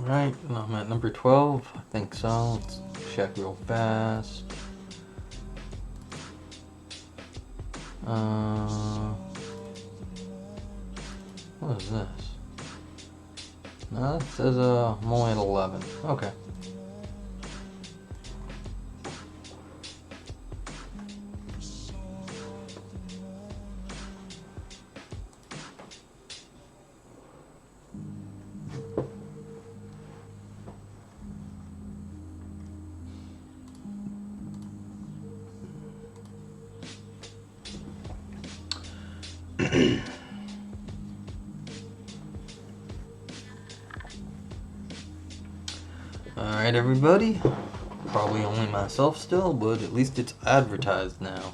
Alright, I'm at number 12. I think so. Let's check real fast. What is this? No, it says I'm only at 11. Okay. Alright, everybody. Probably only myself still, but at least it's advertised now.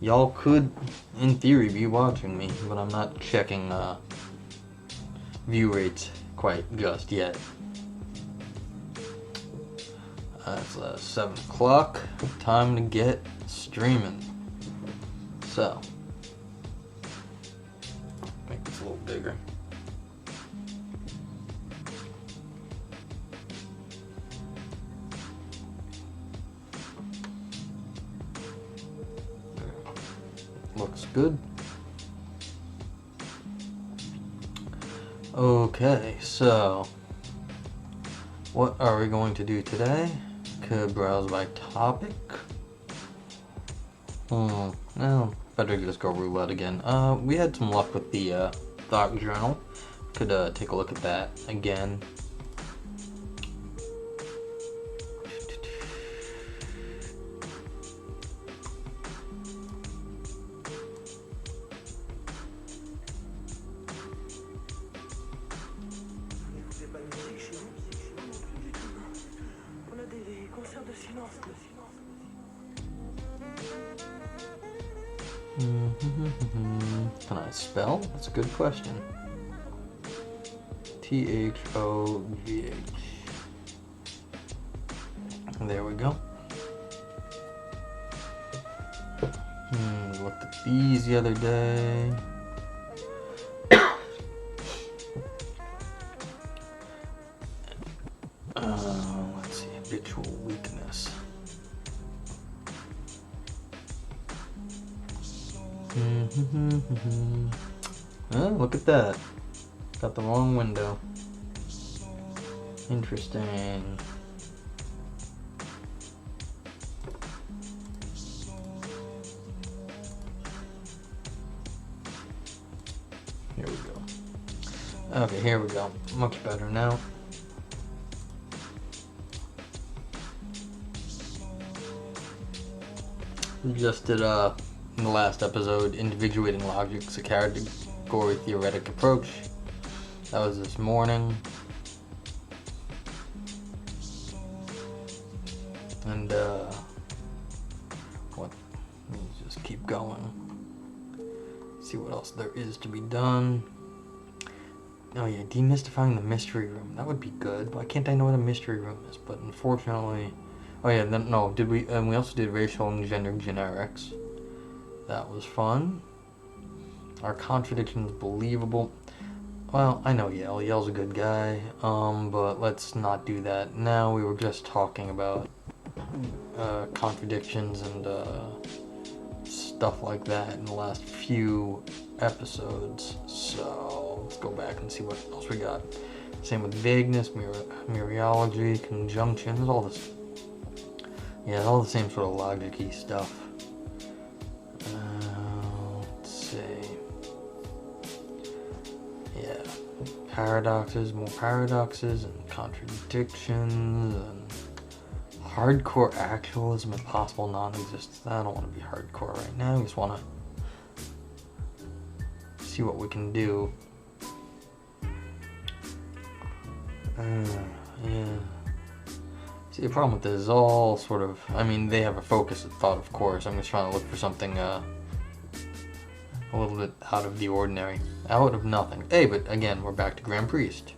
Y'all could, in theory, be watching me, but I'm not checking view rates quite just yet. It's 7 o'clock. Time to get streaming. So, make this a little bigger. Looks good. Okay, so what are we going to do today? Could browse by topic. No, better just go roulette again. We had some luck with the thought journal. Could take a look at that again. Can I spell? That's a good question. T-H-O-V-H. There we go. Looked at these the other day. Let's see, habitual weakness. Oh, look at that. Got the wrong window. Interesting. Here we go. Okay, here we go. Much better now. We just did in the last episode, individuating logic's a category theoretic approach. That was this morning. And what? Let me just keep going. See what else there is to be done. Oh yeah, demystifying the mystery room. That would be good. Why can't I know what a mystery room is? But unfortunately, oh yeah, then no. Did we? And we also did racial and gender generics. That was fun. Are contradictions believable? Well, I know Yale. Yale's a good guy. But let's not do that. Now we were just talking about contradictions and stuff like that in the last few episodes. So let's go back and see what else we got. Same with vagueness, Mereology, conjunctions, all this. Yeah, all the same sort of logic-y stuff. Let's see. Yeah, paradoxes, more paradoxes, and contradictions, and hardcore actualism and possible non-existence. I don't want to be hardcore right now. I just want to see what we can do. Yeah. See, the problem with this is all sort of, I mean, they have a focus of thought, of course. I'm just trying to look for something a little bit out of the ordinary. Out of nothing. Hey, but again, we're back to Grand Priest.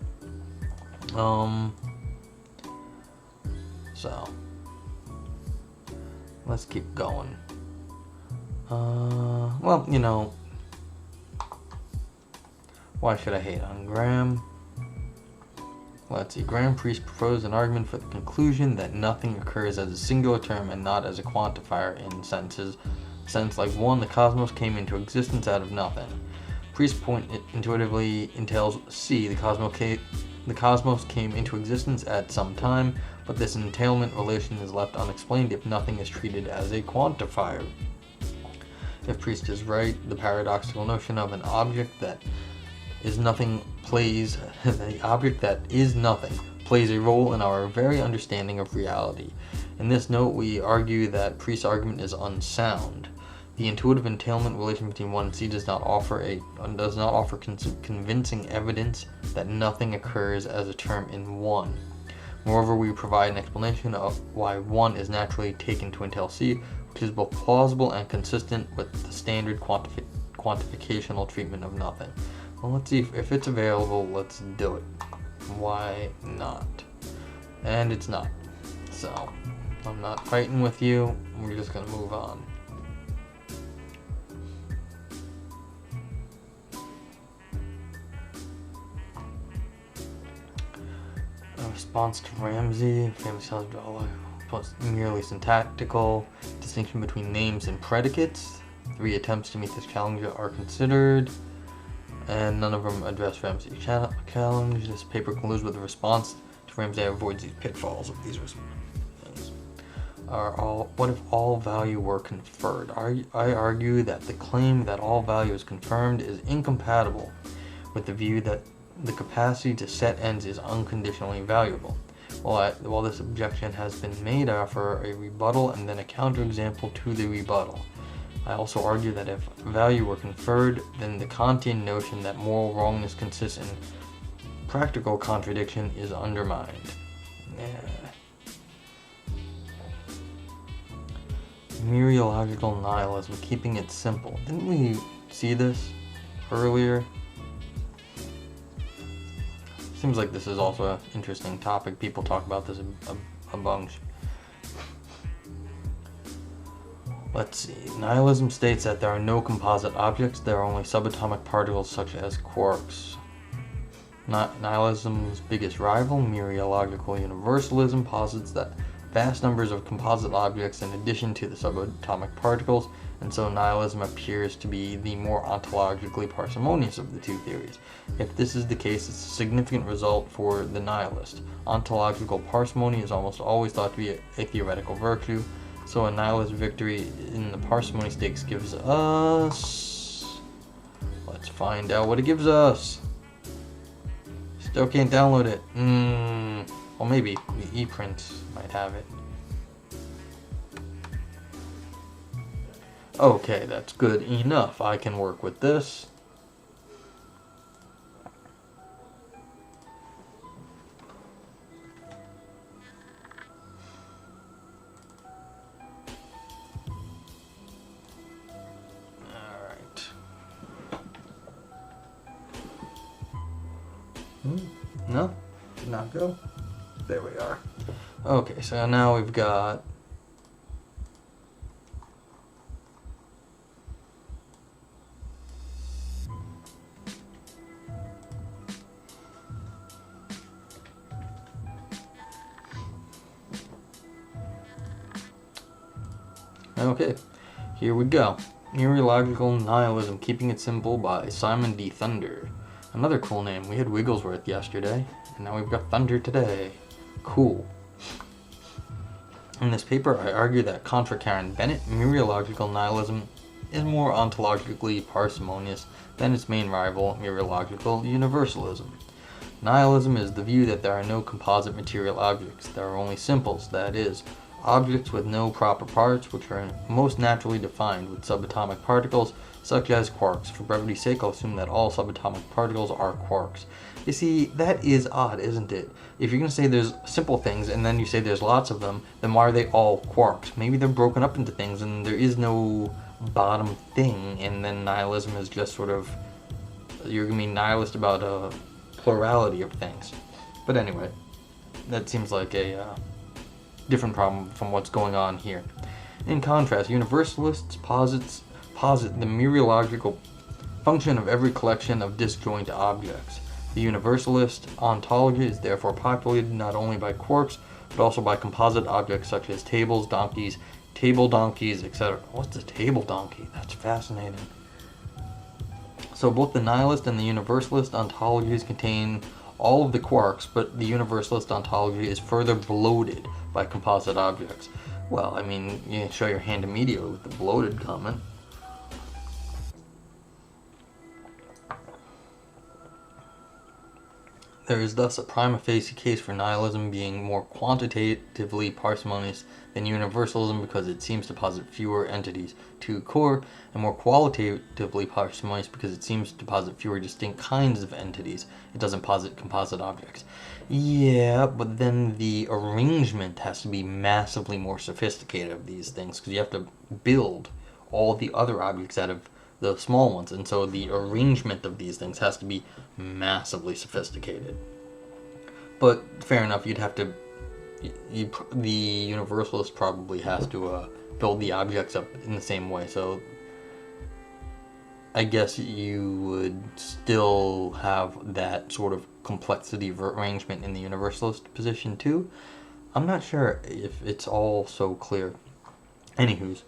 So, let's keep going. Well, you know, why should I hate on Graham? Let's see. Grand Priest proposed an argument for the conclusion that nothing occurs as a singular term and not as a quantifier in sense like 1, the cosmos came into existence out of nothing. Priest's point intuitively entails C, the cosmos came into existence at some time, but this entailment relation is left unexplained if nothing is treated as a quantifier. If Priest is right, the paradoxical notion of an object that is nothing plays a role in our very understanding of reality. In this note, we argue that Priest's argument is unsound. The intuitive entailment relation between 1 and C does not offer convincing evidence that nothing occurs as a term in 1. Moreover, we provide an explanation of why 1 is naturally taken to entail C, which is both plausible and consistent with the standard quantificational treatment of nothing. Well, let's see if it's available. Let's do it. Why not? And it's not. So, I'm not fighting with you. We're just going to move on. A response to Ramsey, famous plus merely syntactical, distinction between names and predicates. 3 attempts to meet this challenge are considered, and none of them address Ramsey's challenge. This paper concludes with a response to Ramsey avoids these pitfalls of these things. What if all value were conferred? I argue that the claim that all value is confirmed is incompatible with the view that the capacity to set ends is unconditionally valuable. While this objection has been made, I offer a rebuttal and then a counterexample to the rebuttal. I also argue that if value were conferred, then the Kantian notion that moral wrongness consists in practical contradiction is undermined. Mereological nihilism, keeping it simple. Didn't we see this earlier? Seems like this is also an interesting topic. People talk about this a bunch. Let's see. Nihilism states that there are no composite objects, there are only subatomic particles such as quarks. Nihilism's biggest rival, Mereological universalism, posits that vast numbers of composite objects in addition to the subatomic particles, and so nihilism appears to be the more ontologically parsimonious of the two theories. If this is the case, it's a significant result for the nihilist. Ontological parsimony is almost always thought to be a theoretical virtue, so a nihilist victory in the parsimony stakes gives us... Let's find out what it gives us. Still can't download it. Well, maybe the ePrints might have it. Okay, that's good enough. I can work with this. Alright. No? Did not go? There we are. Okay, so now we've got... Okay, here we go. Mereological Nihilism, Keeping It Simple by Simon D. Thunder. Another cool name. We had Wigglesworth yesterday, and now we've got Thunder today. Cool. In this paper, I argue that, contra Karen Bennett, Mereological Nihilism is more ontologically parsimonious than its main rival, Mereological Universalism. Nihilism is the view that there are no composite material objects. There are only simples, that is, objects with no proper parts, which are most naturally defined with subatomic particles, such as quarks. For brevity's sake, I'll assume that all subatomic particles are quarks. You see, that is odd, isn't it? If you're going to say there's simple things, and then you say there's lots of them, then why are they all quarks? Maybe they're broken up into things, and there is no bottom thing, and then nihilism is just sort of... You're going to be nihilist about a plurality of things. But anyway, that seems like a... different problem from what's going on here. In contrast, universalists posit the mereological function of every collection of disjoint objects. The universalist ontology is therefore populated not only by quarks, but also by composite objects such as tables, donkeys, table donkeys, etc. What's a table donkey? That's fascinating. So both the nihilist and the universalist ontologies contain all of the quarks, but the universalist ontology is further bloated by composite objects. Well, I mean, you can show your hand immediately with the bloated comment. There is thus a prima facie case for nihilism being more quantitatively parsimonious than universalism because it seems to posit fewer entities. 2. Core, and more qualitatively parsimonious because it seems to posit fewer distinct kinds of entities. It doesn't posit composite objects. Yeah, but then the arrangement has to be massively more sophisticated of these things because you have to build all the other objects out of the small ones, and so the arrangement of these things has to be massively sophisticated. But fair enough, you'd have to. The universalist probably has to build the objects up in the same way. So I guess you would still have that sort of complexity of arrangement in the universalist position too. I'm not sure if it's all so clear. Anywho's.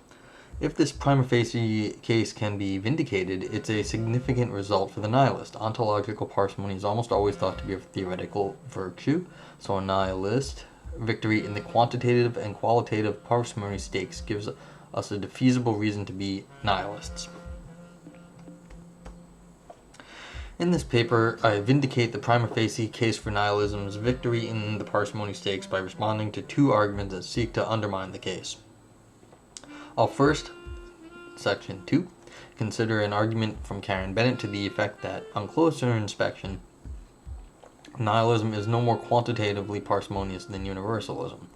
If this prima facie case can be vindicated, it's a significant result for the nihilist. Ontological parsimony is almost always thought to be a theoretical virtue, so a nihilist victory in the quantitative and qualitative parsimony stakes gives us a defeasible reason to be nihilists. In this paper, I vindicate the prima facie case for nihilism's victory in the parsimony stakes by responding to 2 arguments that seek to undermine the case. I'll first, section 2, consider an argument from Karen Bennett to the effect that, on closer inspection, nihilism is no more quantitatively parsimonious than universalism.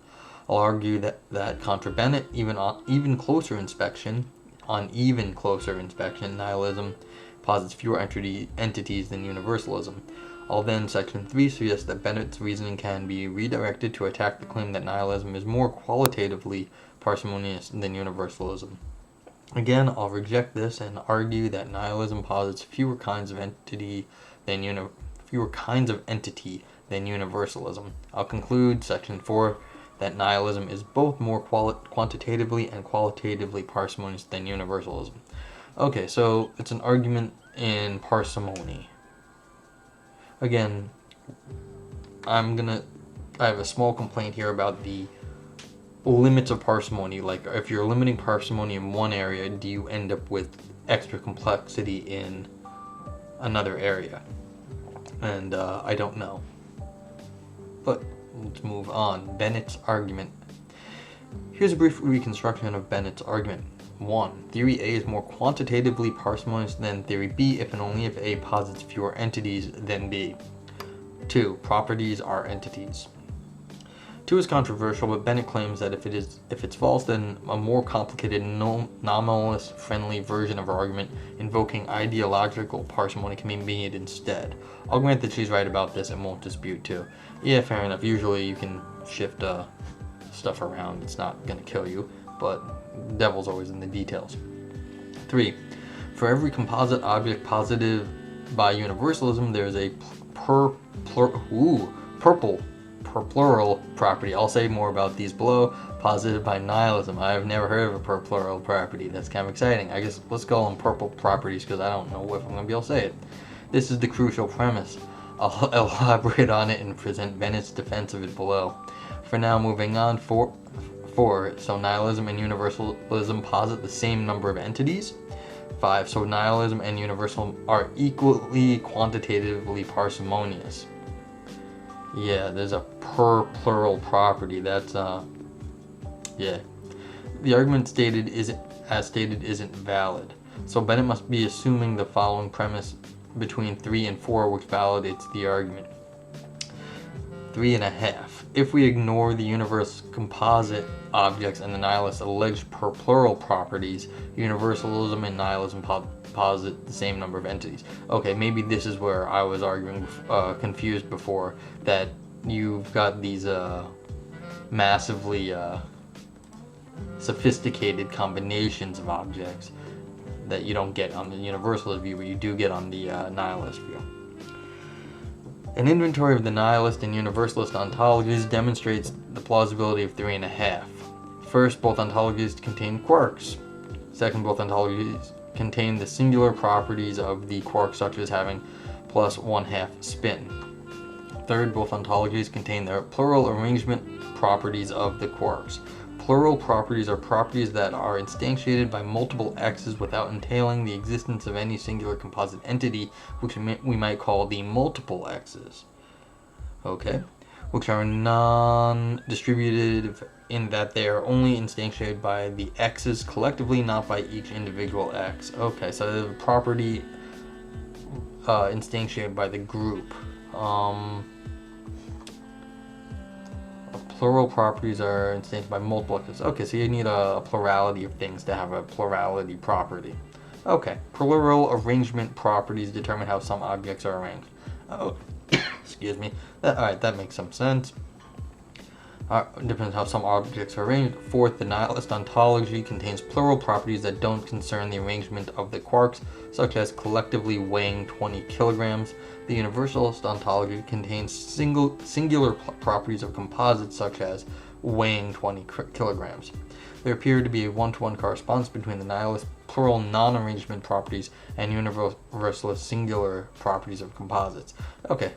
I'll argue that contra Bennett, even closer inspection, nihilism posits fewer entities than universalism. I'll then, section 3, suggest that Bennett's reasoning can be redirected to attack the claim that nihilism is more qualitatively parsimonious than universalism. Again, I'll reject this and argue that nihilism posits fewer kinds of entity than universalism. I'll conclude, section 4, that nihilism is both more quantitatively and qualitatively parsimonious than universalism. Okay, so it's an argument in parsimony. Again, I have a small complaint here about the limits of parsimony. Like, if you're limiting parsimony in one area, do you end up with extra complexity in another area? And I don't know. But let's move on. Bennett's argument. Here's a brief reconstruction of Bennett's argument. 1. Theory A is more quantitatively parsimonious than Theory B if and only if A posits fewer entities than B. 2. Properties are entities. 2 is controversial, but Bennett claims that if it's false, then a more complicated nominalist-friendly version of her argument invoking ideological parsimony can be made instead. I'll grant that she's right about this and won't dispute too. Yeah, fair enough. Usually you can shift stuff around. It's not going to kill you, but the devil's always in the details. 3. For every composite object posited by universalism, there is a per plural property. I'll say more about these below. Posited by nihilism. I've never heard of a per plural property. That's kind of exciting. I guess let's call them purple properties because I don't know if I'm going to be able to say it. This is the crucial premise. I'll elaborate on it and present Bennett's defense of it below. For now, moving on. 4. So nihilism and universalism posit the same number of entities. 5. So nihilism and universalism are equally quantitatively parsimonious. Yeah, there's a per plural property. That's yeah. The argument isn't valid. So Bennett must be assuming the following premise between 3 and 4, which validates the argument. 3.5. If we ignore the universe composite objects and the nihilist alleged per plural properties, universalism and nihilism posit the same number of entities. Okay, maybe this is where I was arguing confused before, that you've got these massively sophisticated combinations of objects that you don't get on the universalist view, but you do get on the nihilist view. An inventory of the nihilist and universalist ontologies demonstrates the plausibility of 3.5. First, both ontologies contain quarks. Second, both ontologies contain the singular properties of the quark, such as having plus 1/2 spin. Third, both ontologies contain the plural arrangement properties of the quarks. Plural properties are properties that are instantiated by multiple x's without entailing the existence of any singular composite entity, which we might call the multiple x's. Okay? Which are non-distributive in that they are only instantiated by the x's collectively, not by each individual x. Okay, so the property instantiated by the group. Plural properties are instantiated by multiple x's. Okay, so you need a plurality of things to have a plurality property. Okay, plural arrangement properties determine how some objects are arranged. Oh, excuse me. Alright, that makes some sense. Depends how some objects are arranged. Fourth, the nihilist ontology contains plural properties that don't concern the arrangement of the quarks, such as collectively weighing 20 kilograms. The universalist ontology contains singular properties of composites, such as weighing 20 kilograms. There appear to be a one-to-one correspondence between the nihilist plural non-arrangement properties and universalist singular properties of composites. Okay,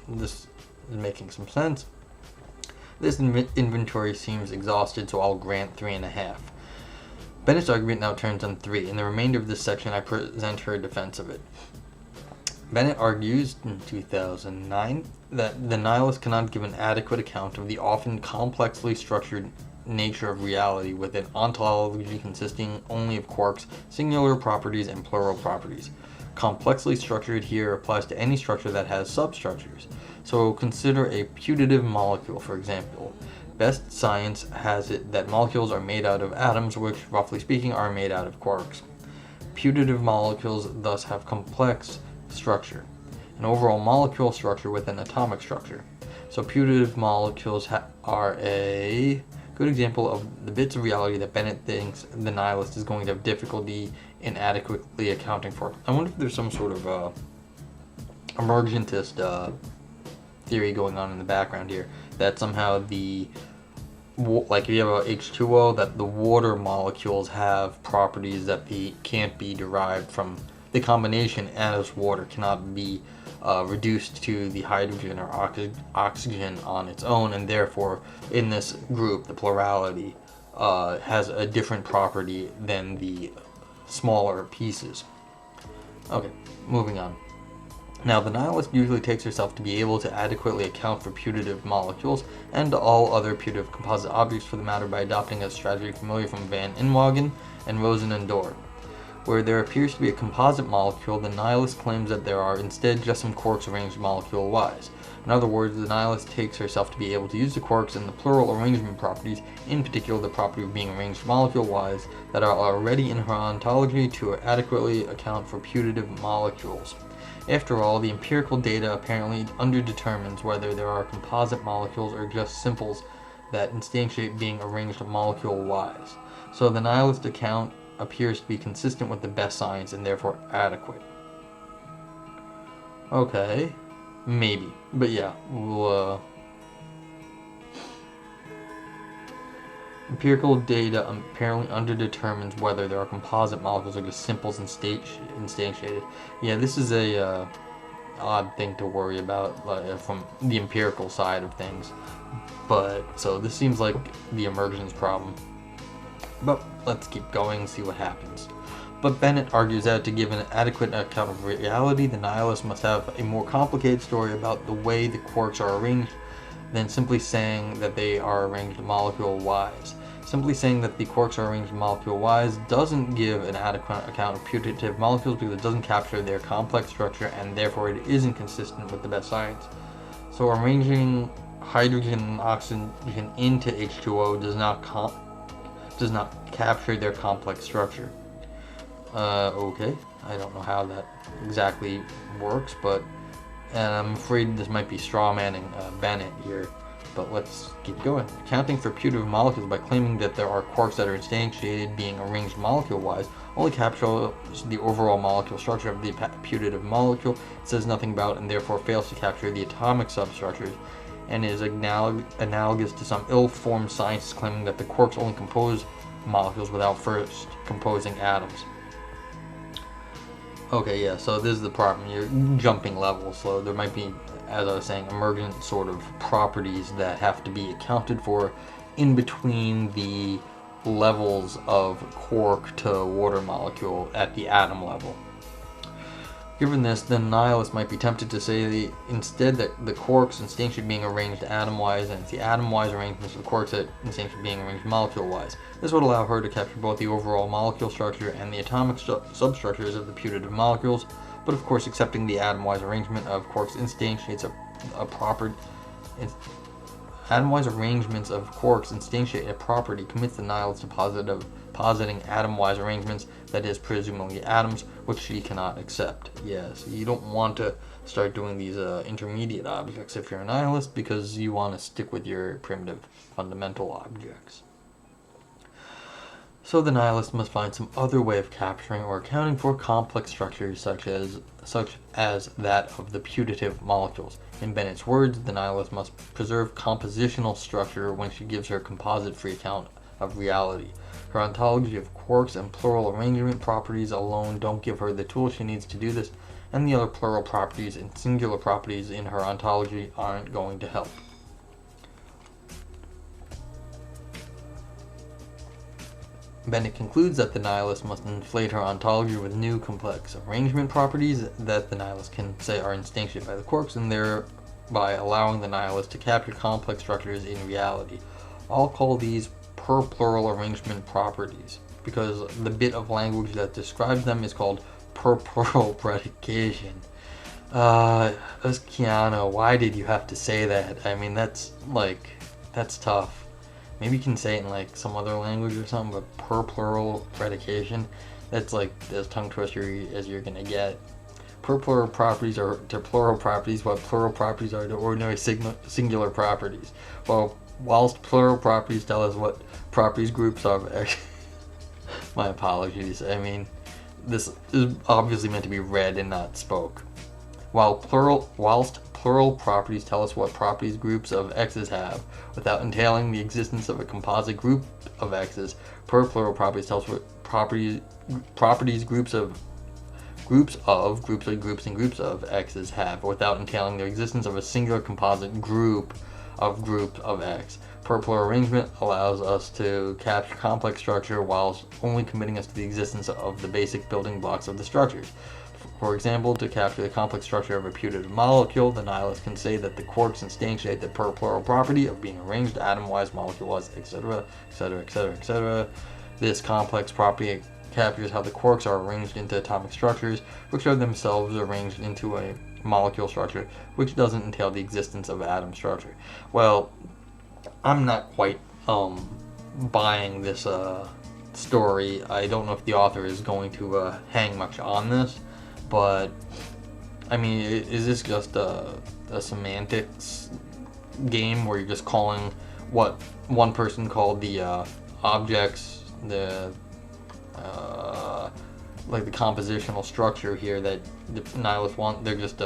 this is making some sense. This inventory seems exhausted, so I'll grant 3.5. Bennett's argument now turns on 3. In the remainder of this section, I present her defense of it. Bennett argues in 2009 that the nihilist cannot give an adequate account of the often complexly structured nature of reality with an ontology consisting only of quarks, singular properties, and plural properties. Complexly structured here applies to any structure that has substructures. So consider a putative molecule, for example. Best science has it that molecules are made out of atoms, which, roughly speaking, are made out of quarks. Putative molecules thus have complex structure, an overall molecule structure with an atomic structure. So putative molecules are a good example of the bits of reality that Bennett thinks the nihilist is going to have difficulty in adequately accounting for. I wonder if there's some sort of emergentist theory going on in the background here, that somehow like if you have a H2O, that the water molecules have properties that can't be derived from the combination as water, cannot be reduced to the hydrogen or oxygen on its own, and therefore in this group the plurality has a different property than the smaller pieces. Okay, moving on. Now, the nihilist usually takes herself to be able to adequately account for putative molecules and all other putative composite objects for the matter by adopting a strategy familiar from Van Inwagen and Rosen and Dorr. Where there appears to be a composite molecule, the nihilist claims that there are instead just some quarks arranged molecule-wise. In other words, the nihilist takes herself to be able to use the quarks and the plural arrangement properties, in particular the property of being arranged molecule-wise, that are already in her ontology to adequately account for putative molecules. After all, the empirical data apparently underdetermines whether there are composite molecules or just simples that instantiate being arranged molecule-wise. So the nihilist account appears to be consistent with the best science and therefore adequate. Okay, maybe, but yeah, we'll, empirical data apparently underdetermines whether there are composite molecules or just simples instantiated. Yeah, this is a odd thing to worry about from the empirical side of things. But so this seems like the emergence problem. But let's keep going and see what happens. But Bennett argues that to give an adequate account of reality, the nihilist must have a more complicated story about the way the quarks are arranged than simply saying that they are arranged molecule-wise. Simply saying that the quarks are arranged molecule-wise doesn't give an adequate account of putative molecules because it doesn't capture their complex structure, and therefore it isn't consistent with the best science. So arranging hydrogen and oxygen into H2O does not capture their complex structure. Okay, I don't know how that exactly works, but and I'm afraid this might be strawmanning Bennett here, but let's keep going. Accounting for putative molecules by claiming that there are quarks that are instantiated being arranged molecule-wise only captures the overall molecule structure of the putative molecule. It says nothing about and therefore fails to capture the atomic substructures, and is analogous to some ill-formed scientists claiming that the quarks only compose molecules without first composing atoms. Okay, yeah, so this is the problem. You're jumping levels, so there might be, as I was saying, emergent sort of properties that have to be accounted for in between the levels of quark to water molecule at the atom level. Given this, then nihilists might be tempted to say instead that the quarks instantiate being arranged atom-wise, and it's the atom-wise arrangements of the quarks that instantiate being arranged molecule-wise. This would allow her to capture both the overall molecule structure and the atomic substructures of the putative molecules, but of course accepting the atom-wise arrangement of quarks instantiates a property. Atom-wise arrangements of quarks instantiate a property commits the nihilist to positing atom-wise arrangements, that is, presumably atoms, which she cannot accept. Yes, you don't want to start doing these intermediate objects if you're a nihilist, because you want to stick with your primitive fundamental objects. So the nihilist must find some other way of capturing or accounting for complex structures such as that of the putative molecules. In Bennett's words, the nihilist must preserve compositional structure when she gives her composite-free account of reality. Her ontology of quarks and plural arrangement properties alone don't give her the tools she needs to do this, and the other plural properties and singular properties in her ontology aren't going to help. Bennett concludes that the nihilist must inflate her ontology with new complex arrangement properties that the nihilist can say are instantiated by the quarks, and thereby allowing the nihilist to capture complex structures in reality. I'll call these per-plural arrangement properties, because the bit of language that describes them is called per-plural predication. Keanu, why did you have to say that? I mean, that's tough. Maybe you can say it in like some other language or something, but per-plural predication, that's like as tongue twister as you're gonna get. Per-plural properties are to plural properties what plural properties are to ordinary singular properties. Well, whilst plural properties tell us what properties groups of my apologies. I mean, this is obviously meant to be read and not spoke. Whilst plural properties tell us what properties groups of x's have, without entailing the existence of a composite group of x's, per-plural properties tell us what properties groups of x's have, without entailing the existence of a singular composite group of x. Per-plural arrangement allows us to capture complex structure whilst only committing us to the existence of the basic building blocks of the structures. For example, to capture the complex structure of a putative molecule, the nihilist can say that the quarks instantiate the per-plural property of being arranged atom-wise, molecule-wise, etc., etc., etc., etc. This complex property captures how the quarks are arranged into atomic structures, which are themselves arranged into a molecule structure, which doesn't entail the existence of atom structure. Well, I'm not quite buying this story. I don't know if the author is going to hang much on this, but I mean, is this just a semantics game where you're just calling what one person called the objects, like the compositional structure here that the nihilists want? They're just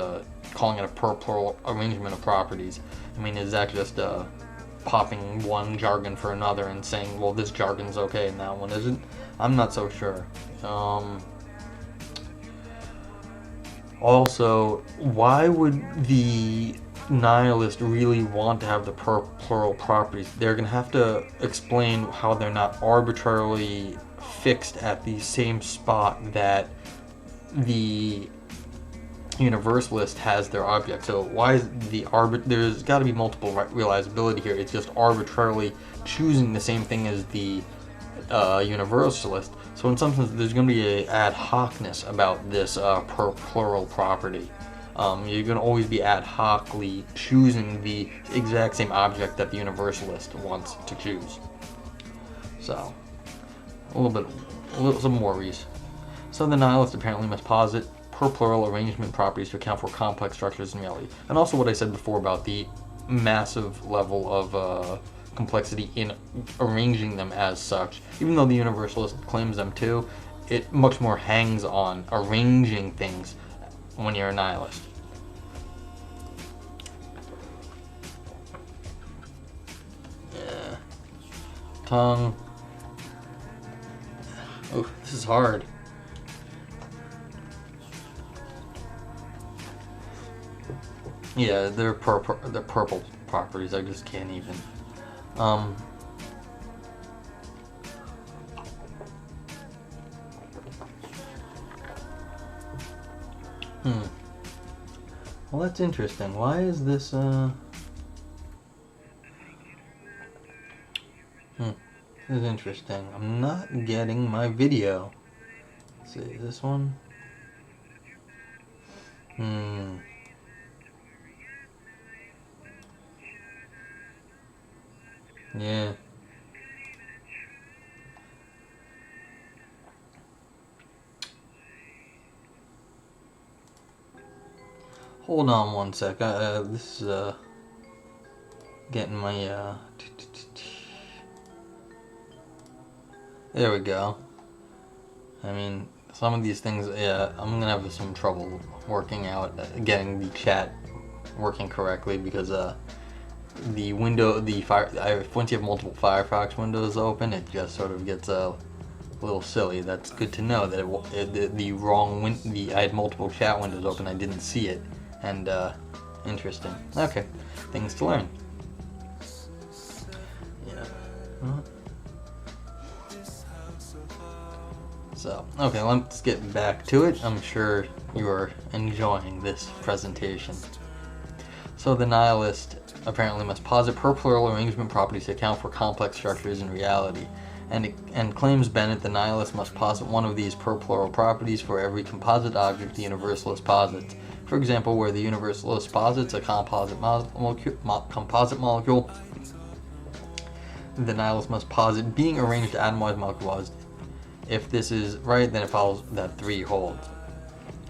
calling it a per-plural arrangement of properties. I mean, is that just popping one jargon for another and saying, well, this jargon's okay and that one isn't? I'm not so sure. Also, why would the nihilist really want to have the per-plural properties? They're going to have to explain how they're not arbitrarily fixed at the same spot that the universalist has their object. So why is there's got to be multiple realizability here. It's just arbitrarily choosing the same thing as the universalist. So in some sense, there's going to be an ad hocness about this per-plural property. You're going to always be ad hocly choosing the exact same object that the universalist wants to choose. So, some worries. So the nihilist apparently must posit per-plural arrangement properties to account for complex structures in reality. And also what I said before about the massive level of complexity in arranging them as such. Even though the universalist claims them too, it much more hangs on arranging things when you're a nihilist. Yeah. Tongue. Oh, this is hard. Yeah, they're purple properties. I just can't even. Well, that's interesting. Why is this, This is interesting. I'm not getting my video. Let's see, this one? Yeah. Hold on one sec. This is getting my There we go. I mean, some of these things, yeah, I'm gonna have some trouble working out, getting the chat working correctly because the window, once you have multiple Firefox windows open, it just sort of gets a little silly. That's good to know that I had multiple chat windows open. I didn't see it, and interesting. Okay, things to learn. Yeah. So, okay, let's get back to it. I'm sure you are enjoying this presentation. So the nihilist apparently must posit per plural arrangement properties to account for complex structures in reality, and claims Bennett the nihilist must posit one of these per plural properties for every composite object the universalist posits. For example, where the universalist posits a composite molecule, the nihilist must posit being arranged atom-wise, molecule-wise. If this is right, then it follows that 3 holds.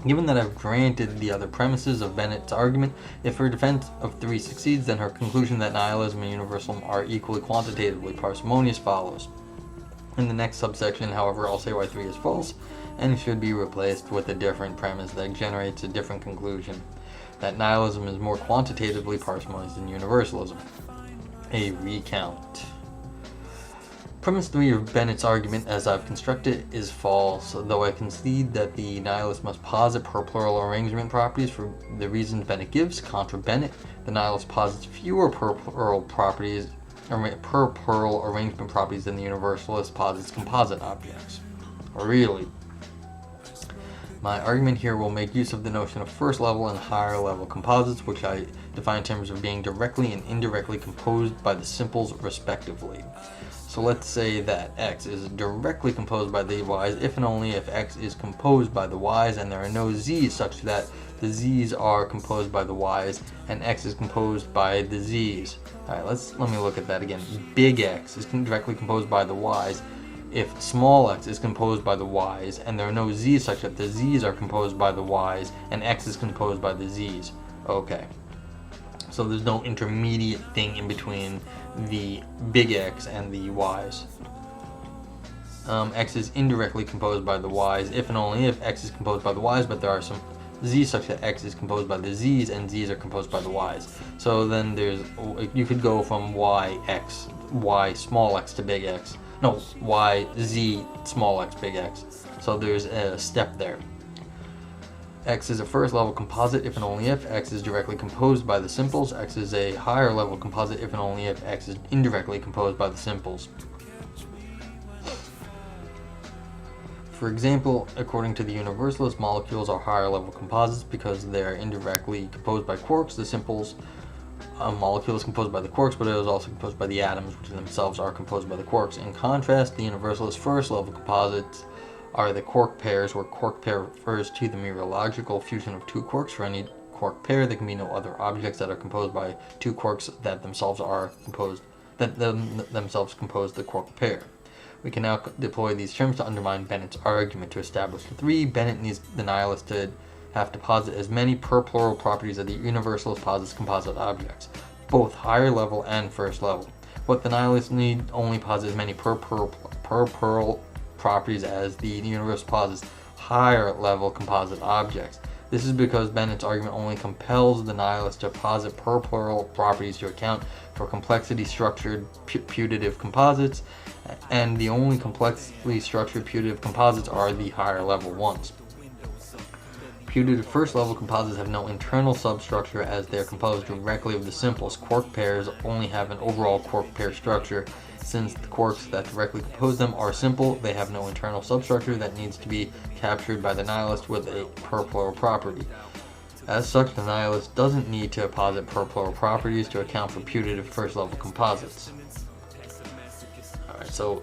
Given that I've granted the other premises of Bennett's argument, if her defense of 3 succeeds, then her conclusion that nihilism and universalism are equally quantitatively parsimonious follows. In the next subsection, however, I'll say why 3 is false, and should be replaced with a different premise that generates a different conclusion, that nihilism is more quantitatively parsimonious than universalism. A recount. Premise 3 of Bennett's argument, as I've constructed, is false, though I concede that the nihilist must posit per plural arrangement properties for the reasons Bennett gives. Contra Bennett, the nihilist posits fewer per plural arrangement properties than the universalist posits composite objects. Really? My argument here will make use of the notion of first level and higher level composites, which I define in terms of being directly and indirectly composed by the simples respectively. So let's say that X is directly composed by the Y's if and only if X is composed by the Y's and there are no Z's such that the Z's are composed by the Y's and X is composed by the Z's. Alright, let me look at that again. Big X is directly composed by the Y's if small x is composed by the Y's and there are no Z's such that the Z's are composed by the Y's and X is composed by the Z's. Okay. So there's no intermediate thing in between the big X and the Y's. X is indirectly composed by the Y's if and only if X is composed by the Y's, but there are some Z's such that X is composed by the Z's and Z's are composed by the Y's. So then you could go from Y small x to big X. No, Y, Z, small x, big X. So there's a step there. X is a first level composite if and only if X is directly composed by the simples. X is a higher level composite if and only if X is indirectly composed by the simples. For example, according to the universalist, molecules are higher level composites because they are indirectly composed by quarks. The simples molecule is composed by the quarks, but it is also composed by the atoms, which themselves are composed by the quarks. In contrast, the universalist first level composites are the quark pairs, where quark pair refers to the mereological fusion of 2 quarks. For any quark pair, there can be no other objects that are composed by 2 quarks that themselves compose the quark pair. We can now deploy these terms to undermine Bennett's argument. To establish the 3, Bennett needs the nihilist to have to posit as many per plural properties as the universalist posits composite objects. both higher level and first level. What the nihilists need only posits as many per properties as the universe posits higher level composite objects. This is because Bennett's argument only compels the nihilist to posit per plural properties to account for complexity structured putative composites, and the only complexly structured putative composites are the higher level ones. Putative first level composites have no internal substructure as they are composed directly of the simples. Quark pairs only have an overall quark pair structure. Since the quarks that directly compose them are simple, they have no internal substructure that needs to be captured by the nihilist with a per plural property. As such, the nihilist doesn't need to posit per plural properties to account for putative first level composites. Alright, so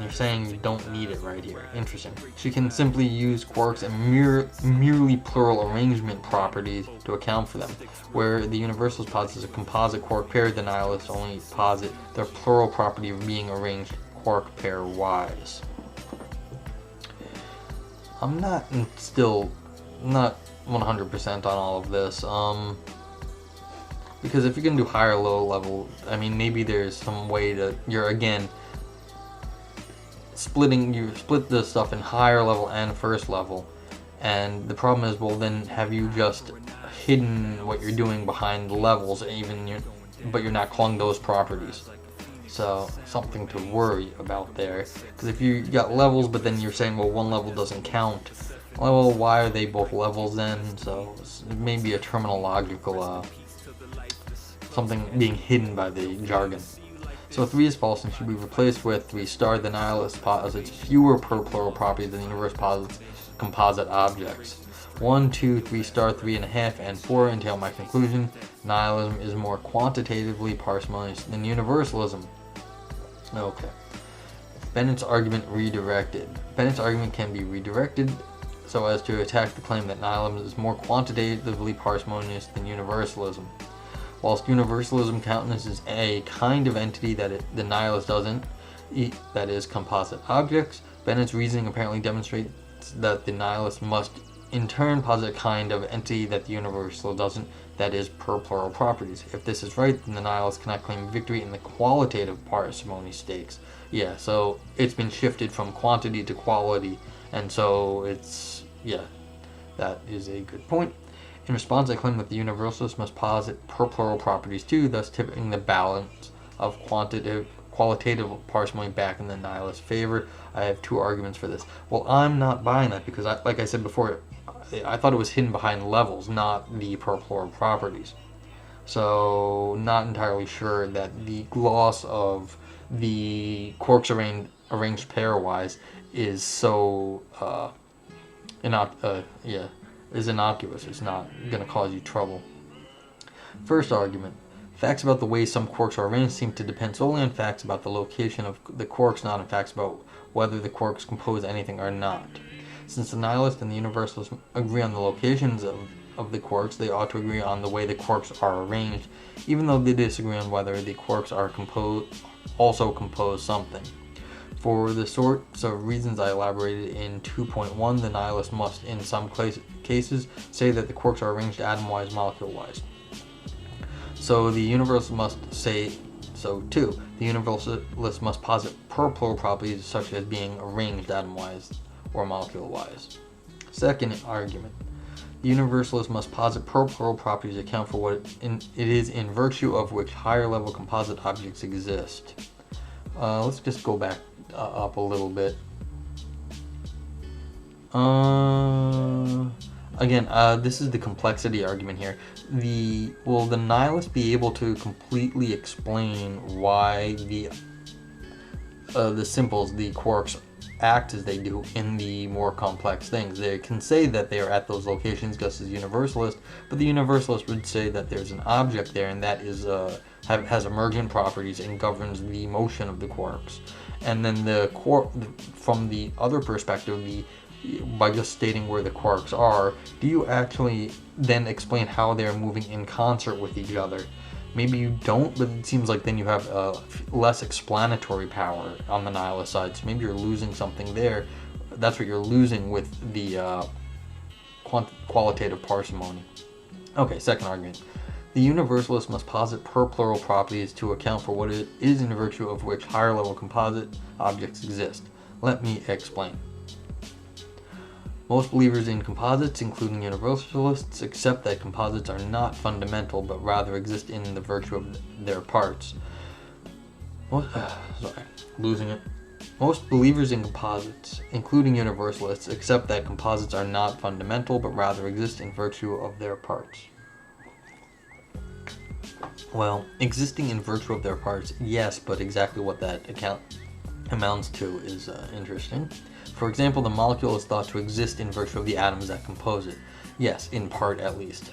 you're saying you don't need it right here. Interesting. She can simply use quarks and merely plural arrangement properties to account for them. Where the universalist posits a composite quark pair, the nihilists only posit their plural property of being arranged quark pair wise. I'm still not 100% on all of this. Because if you're gonna do higher low level, I mean, maybe there's some way to, you split the stuff in higher level and first level, and the problem is, well, then have you just hidden what you're doing behind the levels, but you're not calling those properties? So something to worry about there, because if you got levels but then you're saying, well, one level doesn't count, well, why are they both levels then? So it may be a terminological something being hidden by the jargon. So 3 is false and should be replaced with 3 star. The nihilist posits fewer per plural properties than the universe posits composite objects. 1, 2, 3 star, 3.5, and 4 entail my conclusion. Nihilism is more quantitatively parsimonious than universalism. Okay. Bennett's argument redirected. Bennett's argument can be redirected so as to attack the claim that nihilism is more quantitatively parsimonious than universalism. Whilst universalism countenances a kind of entity that the nihilist doesn't, that is, composite objects, Bennett's reasoning apparently demonstrates that the nihilist must in turn posit a kind of entity that the universalist doesn't, that is, per plural properties. If this is right, then the nihilist cannot claim victory in the qualitative parsimony stakes. Yeah, so it's been shifted from quantity to quality, and so it's, yeah, that is a good point. In response, I claim that the universalist must posit per plural properties too, thus tipping the balance of qualitative parsimony back in the nihilist favor. I have 2 arguments for this. Well, I'm not buying that because, like I said before, I thought it was hidden behind levels, not the per plural properties. So, not entirely sure that the gloss of the quarks arranged pairwise is so is innocuous. It's not going to cause you trouble. First argument. Facts about the way some quarks are arranged seem to depend solely on facts about the location of the quarks, not on facts about whether the quarks compose anything or not. Since the nihilist and the universalist agree on the locations of the quarks, they ought to agree on the way the quarks are arranged, even though they disagree on whether the quarks are also compose something. For the sorts of reasons I elaborated in 2.1, the nihilist must, in some cases, say that the quarks are arranged atom-wise, molecule-wise. So the universalist must say so too. The universalist must posit per plural properties such as being arranged atom-wise or molecule-wise. Second argument. The universalist must posit per plural properties to account for what it is in virtue of which higher-level composite objects exist. Let's just go back up a little bit. Again, this is the complexity argument here. Will the nihilist be able to completely explain why the simples, the quarks, act as they do in the more complex things? They can say that they are at those locations just as universalist, but the universalist would say that there's an object there and that is has emergent properties and governs the motion of the quarks. And then from the other perspective, by just stating where the quarks are, do you actually then explain how they're moving in concert with each other? Maybe you don't, but it seems like then you have less explanatory power on the nihilist side, so maybe you're losing something there. That's what you're losing with the qualitative parsimony. Okay, second argument. The universalist must posit per plural properties to account for what it is in virtue of which higher level composite objects exist. Let me explain. Most believers in composites, including universalists, accept that composites are not fundamental but rather exist in the virtue of their parts. Most believers in composites, including universalists, accept that composites are not fundamental but rather exist in virtue of their parts. Well, existing in virtue of their parts, yes, but exactly what that amounts to is interesting. For example, the molecule is thought to exist in virtue of the atoms that compose it. Yes, in part at least.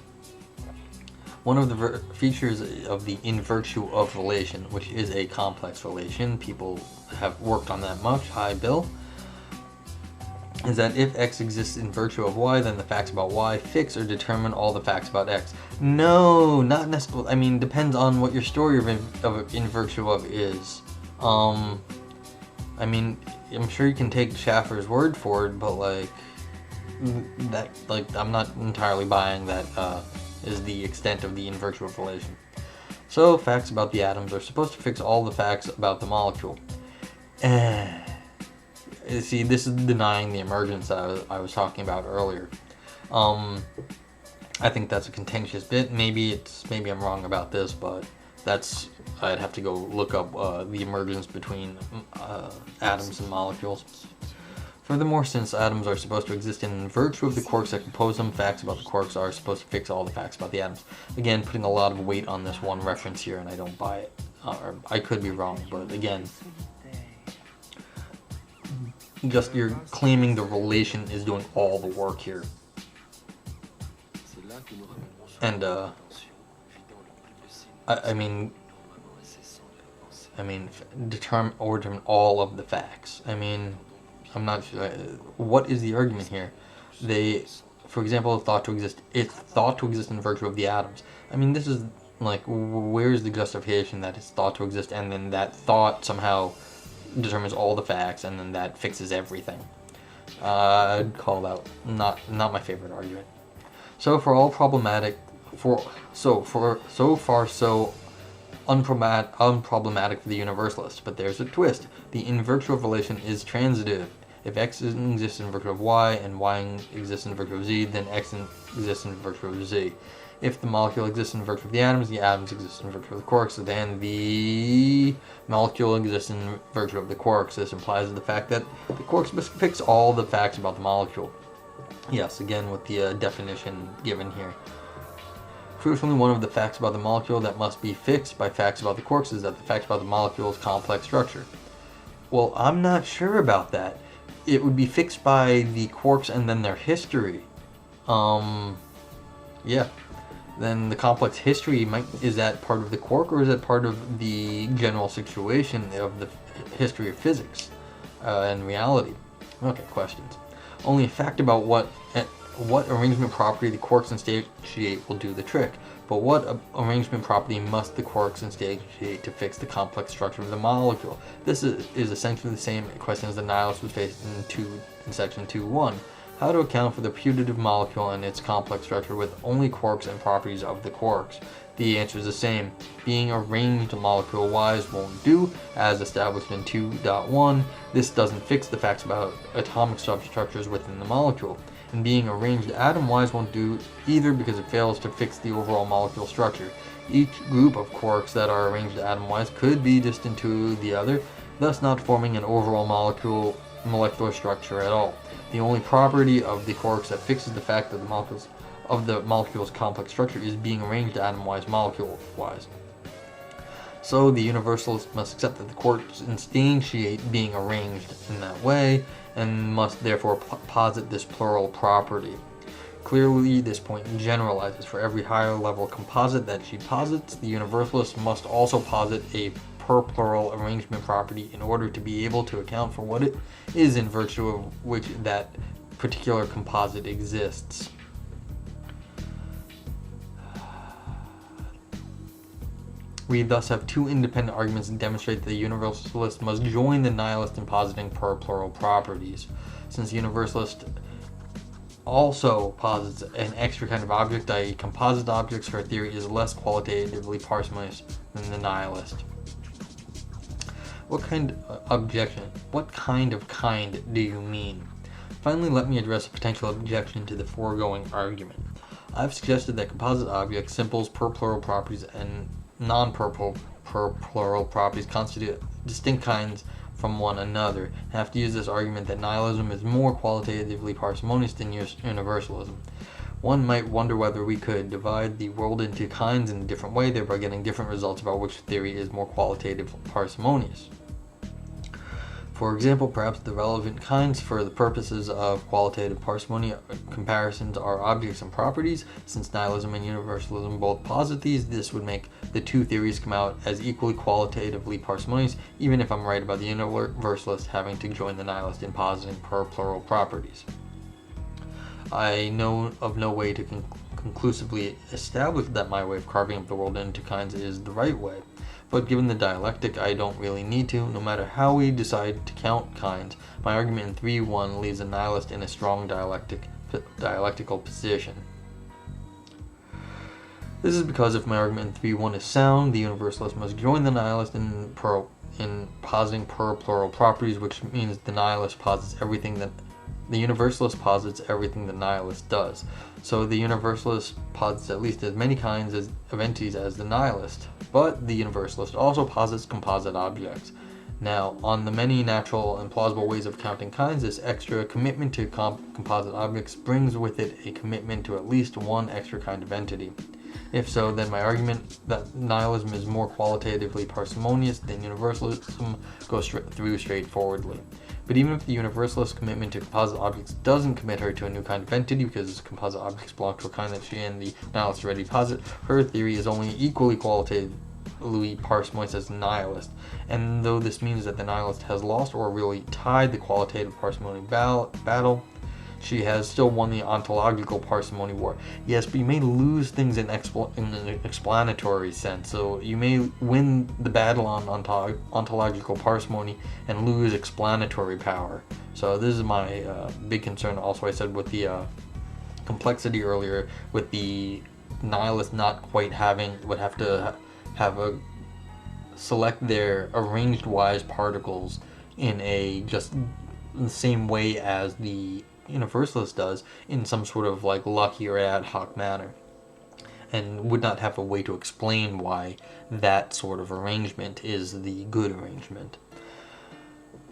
One of the features of the in virtue of relation, which is a complex relation, people have worked on that much, hi Bill, is that if X exists in virtue of Y, then the facts about Y fix or determine all the facts about X. No, not necessarily. I mean, depends on what your story of in virtue of is. I mean, I'm sure you can take Schaffer's word for it, but I'm not entirely buying that is the extent of the in virtue of relation. So, facts about the atoms are supposed to fix all the facts about the molecule. See, this is denying the emergence that I was talking about earlier. I think that's a contentious bit. Maybe I'm wrong about this, but I'd have to go look up the emergence between atoms and molecules. Furthermore, since atoms are supposed to exist in virtue of the quarks that compose them, facts about the quarks are supposed to fix all the facts about the atoms. Again, putting a lot of weight on this one reference here, and I don't buy it. Or I could be wrong, but again, just you're claiming the relation is doing all the work here. And I mean determine all of the facts. I mean, I'm not sure. What is the argument here? For example, it's thought to exist in virtue of the atoms. I mean, this is where's the justification that it's thought to exist, and then that thought somehow determines all the facts, and then that fixes everything? I'd call that not my favorite argument. So unproblematic for the universalist. But there's a twist. The in virtue of relation is transitive. If X exists in virtue of Y and Y exists in virtue of Z, then X exists in virtue of Z. If the molecule exists in virtue of the atoms exist in virtue of the quarks, then the molecule exists in virtue of the quarks. This implies the fact that the quarks must fix all the facts about the molecule. Yes, again with the definition given here. Crucially, one of the facts about the molecule that must be fixed by facts about the quarks is that the facts about the molecule's complex structure. Well, I'm not sure about that. It would be fixed by the quarks and then their history. Yeah. Then the complex history, is that part of the quark, or is that part of the general situation of the history of physics and reality? Okay, questions. Only a fact about what arrangement property the quarks instantiate will do the trick. But what arrangement property must the quarks instantiate to fix the complex structure of the molecule? This is essentially the same question as the nihilist was faced in section 2.1. How to account for the putative molecule and its complex structure with only quarks and properties of the quarks? The answer is the same. Being arranged molecule-wise won't do, as established in 2.1. This doesn't fix the facts about atomic substructures within the molecule. And being arranged atom-wise won't do either, because it fails to fix the overall molecule structure. Each group of quarks that are arranged atom-wise could be distant to the other, thus not forming an overall molecular structure at all. The only property of the quarks that fixes the fact that the molecule's complex structure is being arranged atom-wise, molecule-wise. So the universalist must accept that the quarks instantiate being arranged in that way, and must therefore posit this plural property. Clearly, this point generalizes. For every higher level composite that she posits, the universalist must also posit a per plural arrangement property in order to be able to account for what it is in virtue of which that particular composite exists. We thus have two independent arguments that demonstrate that the universalist must join the nihilist in positing per plural properties. Since the universalist also posits an extra kind of object, i.e. composite objects. Her theory is less qualitatively parsimonious than the nihilist. What kind of kind do you mean? Finally, let me address a potential objection to the foregoing argument. I've suggested that composite objects, simples, per plural properties, and non-per plural properties constitute distinct kinds from one another, and have to use this argument that nihilism is more qualitatively parsimonious than universalism. One might wonder whether we could divide the world into kinds in a different way, thereby getting different results about which theory is more qualitatively parsimonious. For example, perhaps the relevant kinds for the purposes of qualitative parsimony comparisons are objects and properties. Since nihilism and universalism both posit these, this would make the two theories come out as equally qualitatively parsimonious, even if I'm right about the universalist having to join the nihilist in positing per plural properties. I know of no way to conclusively establish that my way of carving up the world into kinds is the right way. But given the dialectic, I don't really need to. No matter how we decide to count kinds, my argument in 3.1 leaves a nihilist in a strong dialectical position. This is because if my argument in 3.1 is sound, the universalist must join the nihilist in positing per plural properties, which means the nihilist posits everything that the universalist posits everything the nihilist does. So the universalist posits at least as many kinds of entities as the nihilist, but the universalist also posits composite objects. Now, on the many natural and plausible ways of counting kinds, this extra commitment to composite objects brings with it a commitment to at least one extra kind of entity. If so, then my argument that nihilism is more qualitatively parsimonious than universalism goes through straightforwardly. But even if the universalist commitment to composite objects doesn't commit her to a new kind of entity, because composite objects belong to a kind that she and the nihilist already posit, her theory is only equally qualitatively parsimonious as the nihilist. And though this means that the nihilist has lost or really tied the qualitative parsimony battle, she has still won the ontological parsimony war. Yes, but you may lose things in an explanatory sense. So you may win the battle on ontological parsimony and lose explanatory power. So this is my big concern. Also, I said with the complexity earlier, with the nihilist not quite would have to have a select their arranged wise particles in the same way as the universalist does, in some sort of like lucky or ad hoc manner, and would not have a way to explain why that sort of arrangement is the good arrangement.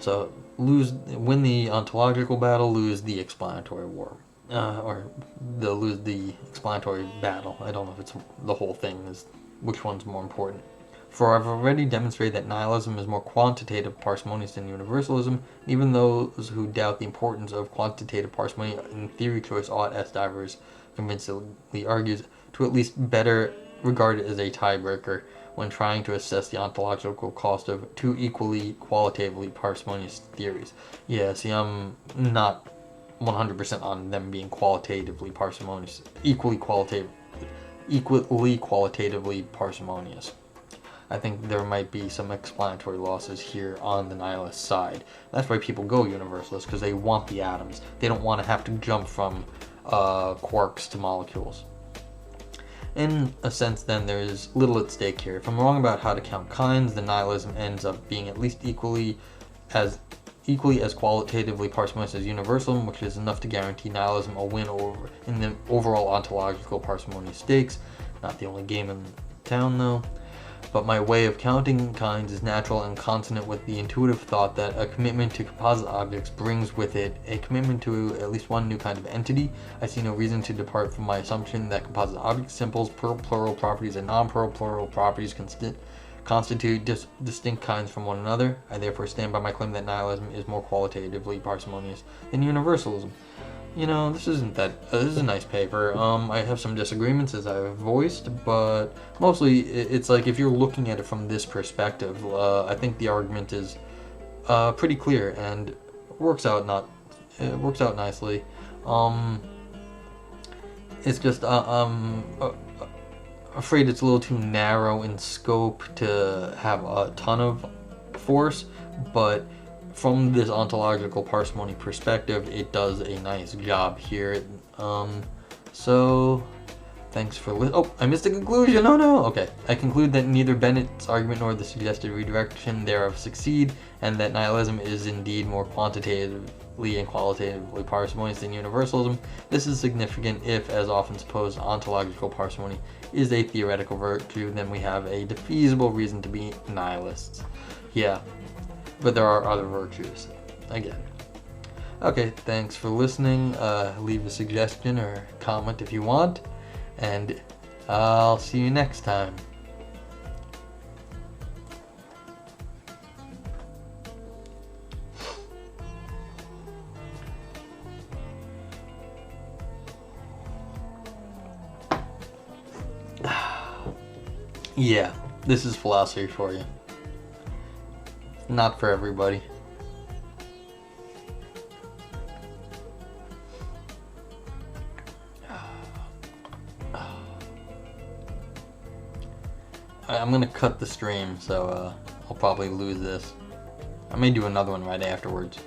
So win the ontological battle, lose the explanatory war, lose the explanatory battle. I don't know if it's the whole thing, is which one's more important. For I've already demonstrated that nihilism is more quantitative parsimonious than universalism. Even those who doubt the importance of quantitative parsimony in theory choice ought, as Divers convincingly argues, to at least better regard it as a tiebreaker when trying to assess the ontological cost of two equally qualitatively parsimonious theories. Yeah, see, I'm not 100% on them being qualitatively parsimonious, equally qualitatively parsimonious. I think there might be some explanatory losses here on the nihilist side. That's why people go universalist, because they want the atoms. They don't want to have to jump from quarks to molecules. In a sense, then, there is little at stake here. If I'm wrong about how to count kinds, then nihilism ends up being at least equally as qualitatively parsimonious as universalism, which is enough to guarantee nihilism a win in the overall ontological parsimony stakes. Not the only game in town, though. But my way of counting kinds is natural and consonant with the intuitive thought that a commitment to composite objects brings with it a commitment to at least one new kind of entity. I see no reason to depart from my assumption that composite objects, simples, per plural properties, and non-per plural properties constitute distinct kinds from one another. I therefore stand by my claim that nihilism is more qualitatively parsimonious than universalism. You know, this is a nice paper. I have some disagreements, as I've voiced, but mostly it's like, if you're looking at it from this perspective, I think the argument is pretty clear and works out nicely. It's just I'm afraid it's a little too narrow in scope to have a ton of force, but from this ontological parsimony perspective, it does a nice job here. So thanks for oh, I missed the conclusion. Oh no. Okay. I conclude that neither Bennett's argument nor the suggested redirection thereof succeed, and that nihilism is indeed more quantitatively and qualitatively parsimonious than universalism. This is significant if, as often supposed, ontological parsimony is a theoretical virtue, then we have a defeasible reason to be nihilists. Yeah, but there are other virtues, again. Okay, thanks for listening. Leave a suggestion or comment if you want, and I'll see you next time. Yeah, this is philosophy for you. Not for everybody. I'm gonna cut the stream, so I'll probably lose this. I may do another one right afterwards.